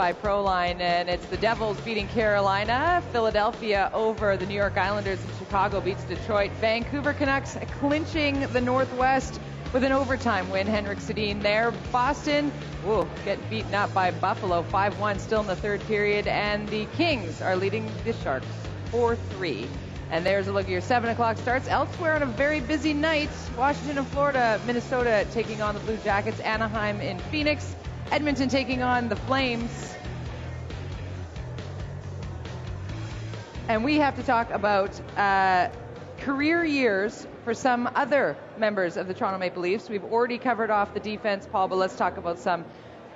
by Proline, and it's the Devils beating Carolina, Philadelphia over the New York Islanders, and Chicago beats Detroit. Vancouver Canucks clinching the Northwest with an overtime win. Henrik Sedin there. Boston, getting beaten up by Buffalo 5-1 still in the third period, and the Kings are leading the Sharks 4-3. And there's a look at your 7 o'clock starts. Elsewhere on a very busy night, Washington and Florida, Minnesota taking on the Blue Jackets, Anaheim in Phoenix, Edmonton taking on the Flames. And we have to talk about career years for some other members of the Toronto Maple Leafs. We've already covered off the defense, Paul, but let's talk about some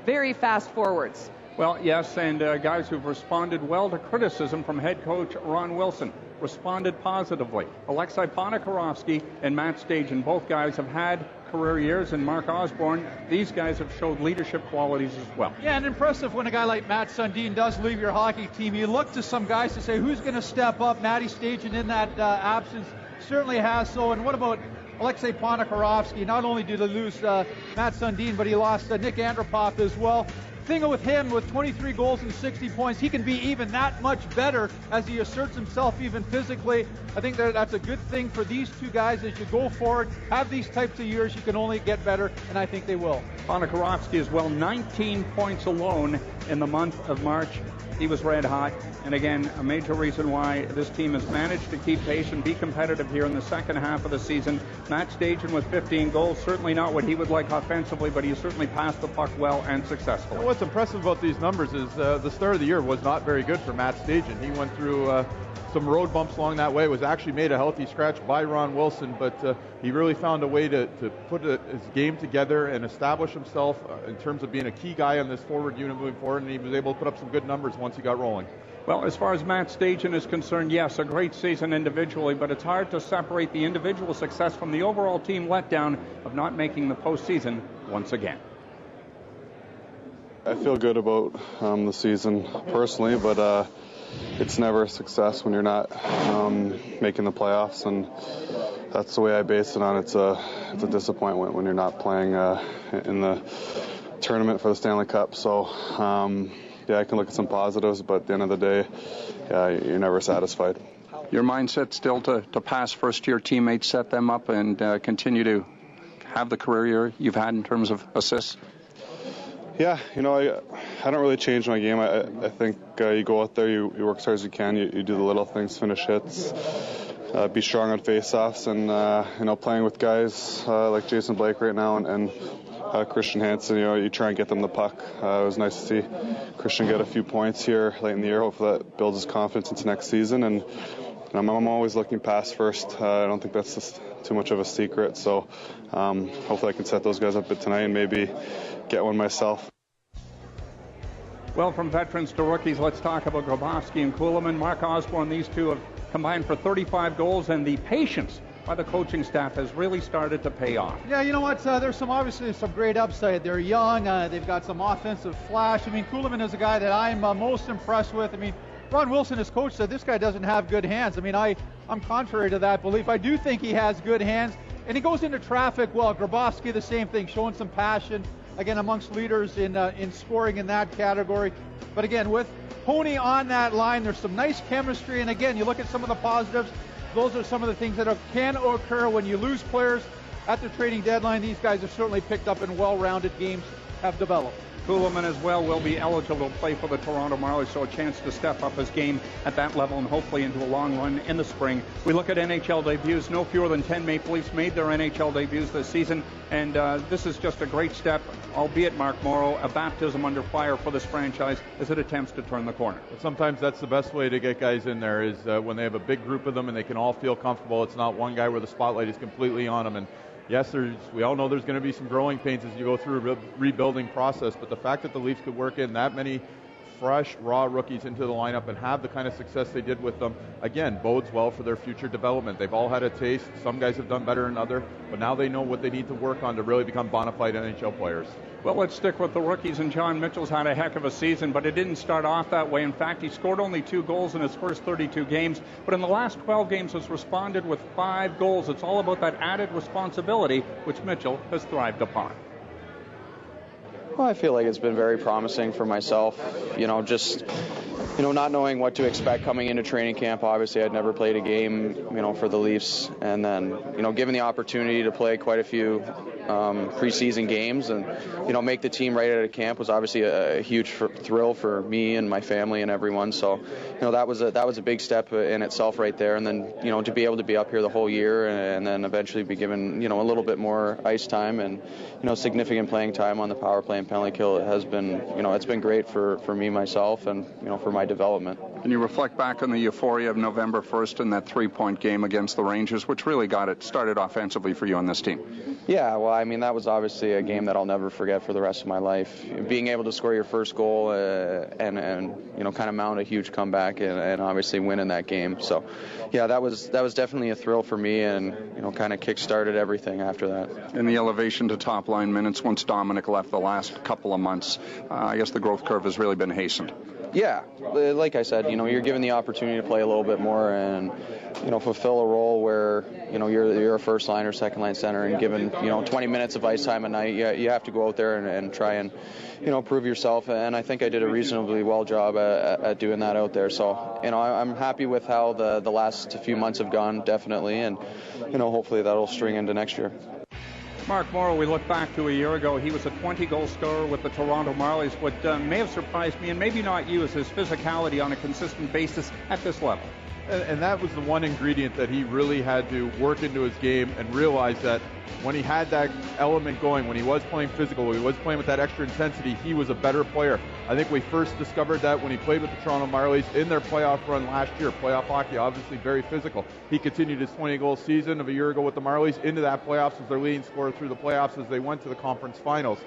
very fast forwards. Well, yes, and guys who've responded well to criticism from head coach Ron Wilson. Responded positively. Alexei Ponikarovsky and Matt Stajan, both guys have had career years, and Mark Osborne, these guys have showed leadership qualities as well. Yeah, and impressive when a guy like Matt Sundin does leave your hockey team. You look to some guys to say, who's going to step up? Matty Stajan in that absence certainly has so. And what about Alexei Ponikarovsky? Not only did he lose Matt Sundin, but he lost Nick Andropov as well. Thing with him, with 23 goals and 60 points, he can be even that much better as he asserts himself even physically. I think that's a good thing for these two guys as you go forward. Have these types of years, you can only get better, and I think they will. Ponikarovsky as well, 19 points alone in the month of March. He was red hot, and again, a major reason why this team has managed to keep pace and be competitive here in the second half of the season. Matt Stajan with 15 goals, certainly not what he would like offensively, but he certainly passed the puck well and successfully. What's impressive about these numbers is the start of the year was not very good for Matt Stajan. He went through some road bumps along that way, was actually made a healthy scratch by Ron Wilson, but he really found a way to put his game together and establish himself in terms of being a key guy on this forward unit moving forward, and he was able to put up some good numbers once he got rolling. Well, as far as Matt Stajan is concerned, yes, a great season individually, but it's hard to separate the individual success from the overall team letdown of not making the postseason once again. I feel good about the season personally, but it's never a success when you're not making the playoffs, and that's the way I base it on. It's a disappointment when you're not playing in the tournament for the Stanley Cup. So yeah, I can look at some positives, but at the end of the day, you're never satisfied. Your mindset still to pass first-year teammates, set them up, and continue to have the career year you've had in terms of assists? Yeah, I don't really change my game. I think you go out there, you work as hard as you can, you do the little things, finish hits, be strong on face-offs, and playing with guys like Jason Blake right now and Christian Hansen, you try and get them the puck. It was nice to see Christian get a few points here late in the year. Hopefully that builds his confidence into next season, and I'm always looking past first. I don't think that's just too much of a secret, so hopefully I can set those guys up a bit tonight and maybe get one myself. Well, from veterans to rookies, let's talk about Grabowski and Kuhlman. Mark Osborne, these two have combined for 35 goals, and the patience by the coaching staff has really started to pay off. Yeah, you know what? There's obviously some great upside. They're young. They've got some offensive flash. I mean, Kuhlman is a guy that I'm most impressed with. I mean, Ron Wilson, his coach, said this guy doesn't have good hands. I mean, I'm contrary to that belief. I do think he has good hands, and he goes into traffic well. Grabowski, the same thing, showing some passion. Again, amongst leaders in scoring in that category. But again, with Pony on that line, there's some nice chemistry. And again, you look at some of the positives. Those are some of the things that can occur when you lose players at the trading deadline. These guys have certainly picked up and well-rounded games have developed. Kuhlman as well will be eligible to play for the Toronto Marlies, so a chance to step up his game at that level and hopefully into a long run in the spring. We look at NHL debuts. No fewer than 10 Maple Leafs made their NHL debuts this season, and this is just a great step, albeit, Mark Morrow, a baptism under fire for this franchise as it attempts to turn the corner. Sometimes that's the best way to get guys in there is when they have a big group of them and they can all feel comfortable. It's not one guy where the spotlight is completely on them. And yes, we all know there's going to be some growing pains as you go through a rebuilding process, but the fact that the Leafs could work in that many fresh, raw rookies into the lineup and have the kind of success they did with them, again, bodes well for their future development. They've all had a taste. Some guys have done better than others, but now they know what they need to work on to really become bona fide NHL players. Well, let's stick with the rookies, and John Mitchell's had a heck of a season, but it didn't start off that way. In fact, he scored only 2 goals in his first 32 games, but in the last 12 games has responded with 5 goals. It's all about that added responsibility, which Mitchell has thrived upon. Well, I feel like it's been very promising for myself. Just not knowing what to expect coming into training camp. Obviously, I'd never played a game, for the Leafs, and then, given the opportunity to play quite a few preseason games and, make the team right out of camp was obviously a huge thrill for me and my family and everyone. So, that was a big step in itself right there. And then, to be able to be up here the whole year and then eventually be given, a little bit more ice time and, significant playing time on the power play and penalty kill has been, it's been great for me, myself, and, for my development. Can you reflect back on the euphoria of November 1st and that 3-point game against the Rangers, which really got it started offensively for you on this team? Yeah, well, that was obviously a game that I'll never forget for the rest of my life. Being able to score your first goal and kind of mount a huge comeback and obviously win in that game. So, yeah, that was definitely a thrill for me and, kind of kick-started everything after that. In the elevation to top-line minutes, once Dominic left the last couple of months, I guess the growth curve has really been hastened. Yeah, like I said, you're given the opportunity to play a little bit more and, fulfill a role where, you're a first line or second line center and given, 20 minutes of ice time a night, you have to go out there and try and, prove yourself. And I think I did a reasonably well job at doing that out there. So, I'm happy with how the last few months have gone, definitely. And, hopefully that'll string into next year. Mark Morrow, we look back to a year ago. He was a 20-goal scorer with the Toronto Marlies. What may have surprised me, and maybe not you, is his physicality on a consistent basis at this level. And that was the one ingredient that he really had to work into his game and realize that when he had that element going, when he was playing physical, when he was playing with that extra intensity, he was a better player. I think we first discovered that when he played with the Toronto Marlies in their playoff run last year. Playoff hockey, obviously very physical. He continued his 20-goal season of a year ago with the Marlies into that playoffs as their leading scorer through the playoffs as they went to the conference finals.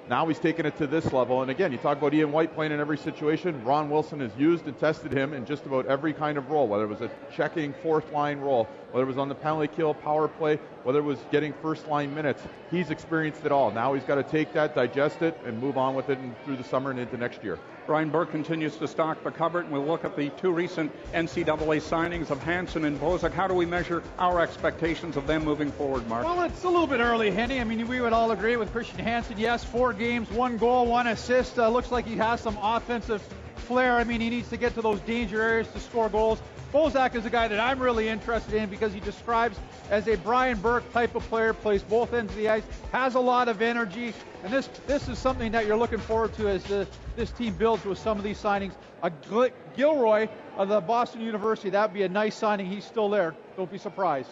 Now he's taken it to this level. And again, you talk about Ian White playing in every situation. Ron Wilson has used and tested him in just about every kind of role, whether it was a checking fourth line role, whether it was on the penalty kill, power play, whether it was getting first line minutes. He's experienced it all. Now he's got to take that, digest it, and move on with it through the summer and into next year. Brian Burke continues to stock the cupboard, and we'll look at the two recent NCAA signings of Hansen and Bozak. How do we measure our expectations of them moving forward, Mark? Well, it's a little bit early, Henny. We would all agree with Christian Hansen. Yes, 4 games, 1 goal, 1 assist. Looks like he has some offensive flair. He needs to get to those danger areas to score goals. Bozak is a guy that I'm really interested in because he describes as a Brian Burke type of player, plays both ends of the ice, has a lot of energy, and this is something that you're looking forward to as this team builds with some of these signings. Gilroy of the Boston University, that would be a nice signing. He's still there. Don't be surprised.